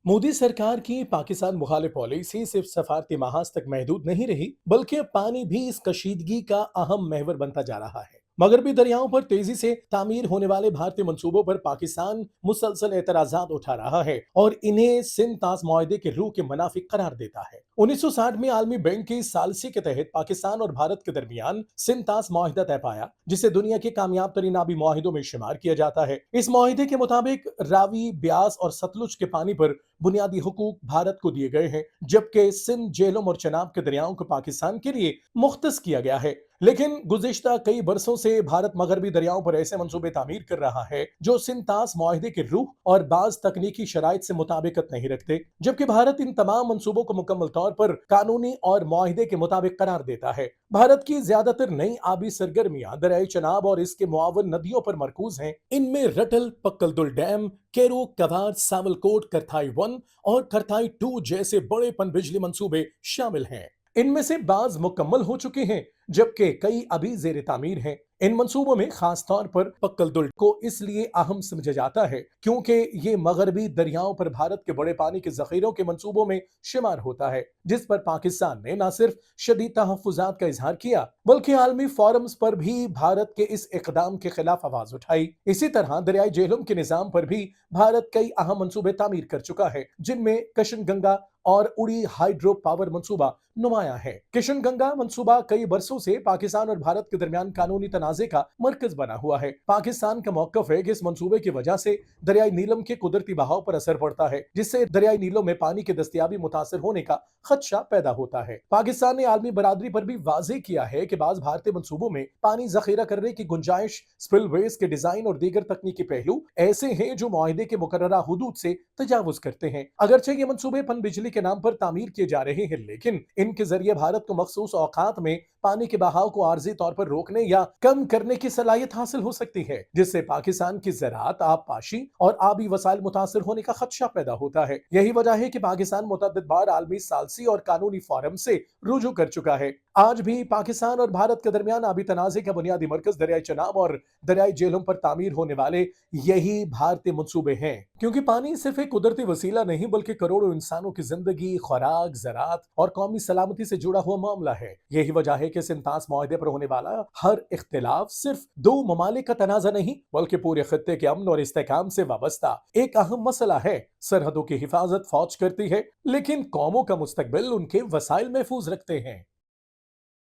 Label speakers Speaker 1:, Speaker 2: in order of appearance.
Speaker 1: मोदी सरकार की पाकिस्तान मुखालिफ पॉलिसी सिर्फ सफारती महाज तक महदूद नहीं रही, बल्कि अब पानी भी इस कशीदगी का अहम महवर बनता जा रहा है। मगरबी दरियाओं पर तेजी से तामीर होने वाले भारतीय मंसूबों पर पाकिस्तान मुसलसल एतराजात उठा रहा है और इन्हें सिंध ताज मुआहदे के रूह के मुनाफिक करार देता है। 1960 में आलमी बैंक की सालसी के तहत पाकिस्तान और भारत के दरमियान सिंध ताज मुआहदा तय पाया, जिसे दुनिया के कामयाब तरीन आबी मुआहिदों में शुमार किया जाता है। इस मुआहिदे के मुताबिक रावी, ब्यास और सतलुज के पानी पर बुनियादी हुकूक भारत को दिए गए हैं, जबकि सिंध, झेलम और चनाब के दरियाओं को पाकिस्तान के लिए मुख्तस किया गया है। लेकिन गुज़िश्ता कई बरसों से भारत मगरबी दरियाओं पर ऐसे मंसूबे तामीर कर रहा है जो सिंध ताज मुआहिदे के रूह और बाज तकनीकी शराइत से मुताबिकत नहीं रखते, जबकि भारत इन तमाम मंसूबों को मुकम्मल तौर पर कानूनी और मुआहिदे के मुताबिक करार देता है। भारत की ज्यादातर नई आबी सरगर्मियां दरियाई चनाब और इसके मुआवन नदियों पर मरकूज हैं। इनमें रटल, पक्कलदुल डैम, केरो, कवार, सावलकोट, करथाई 1 और करथाई 2 जैसे बड़े पनबिजली मंसूबे शामिल हैं। इनमें से बाज मुकम्मल हो चुके हैं, जबकि कई अभी जेर तामीर हैं। इन मंसूबों में खास तौर पर पक्कलदुल को इसलिए अहम समझा जाता है क्योंकि ये मगरबी दरियाओं पर भारत के बड़े पानी के जखीरों के मंसूबों में शुमार होता है, जिस पर पाकिस्तान ने न सिर्फ शदीद तहफ्फुज़ात का इजहार किया, बल्कि आलमी फोरम्स पर भी भारत के इस इकदाम के खिलाफ आवाज उठाई। इसी तरह दरियाई झेलम के निजाम पर भी भारत कई अहम मंसूबे तामीर कर चुका है, जिनमें किशन गंगा और उड़ी हाइड्रो पावर मंसूबा नुमाया है। किशन गंगा मंसूबा कई बरसों से पाकिस्तान और भारत के दरमियान कानूनी तनाजे का मरकज बना हुआ है। पाकिस्तान का मौकफ है कि इस मंसूबे की वजह से दरियाई नीलम के कुदरती बहाव पर असर पड़ता है, जिससे दरियाई नीलों में पानी की दस्तयाबी मुतासर होने का खदशा पैदा होता है। पाकिस्तान ने आलमी बरादरी पर भी वाजे किया है कि बाज भारतीय मंसूबों में पानी जखीरा करने की गुंजाइश, स्पिलवेज के डिजाइन और दीगर तकनीकी पहलू ऐसे हैं जो मुआहिदे के मुकर्ररा हुदूद से तजावुज करते हैं। अगरचे ये मंसूबे पन बिजली के नाम पर तामीर किए जा रहे हैं, लेकिन इनके जरिए भारत को मखसूस औकात में पानी के बहाव को आर्जी तौर पर रोकने या कम करने की सलाहियत हासिल हो सकती है, जिससे पाकिस्तान की ज़राअत, आबपाशी और आबी वसाइल मुतासर होने का खदशा पैदा होता है। यही वजह है कि पाकिस्तान मुतअद्दिद बार आलमी सालसी और कानूनी फोरम से रुजू कर चुका है। आज भी पाकिस्तान और भारत के दरमियान आबी तनाज़े का बुनियादी मरकज दरियाई चनाब और दरियाई झेलम पर तामीर होने वाले यही भारतीय मंसूबे हैं, क्योंकि पानी सिर्फ एक कुदरती वसीला नहीं बल्कि करोड़ों इंसानों की जिंदगी, खुराक, ज़राअत और कौमी सलामती से जुड़ा हुआ मामला है। यही वजह है कि सिंध ताज मुआहदे पर होने वाला हर इख्तिलाफ सिर्फ दो ममालिक का तनाज़ा नहीं, बल्कि पूरे खित्ते के अमन और इस्तेहकाम से वाबस्ता एक अहम मसला है। सरहदों की हिफाजत फौज करती है, लेकिन कौमों का मुस्तकबिल उनके वसाइल महफूज रखते हैं।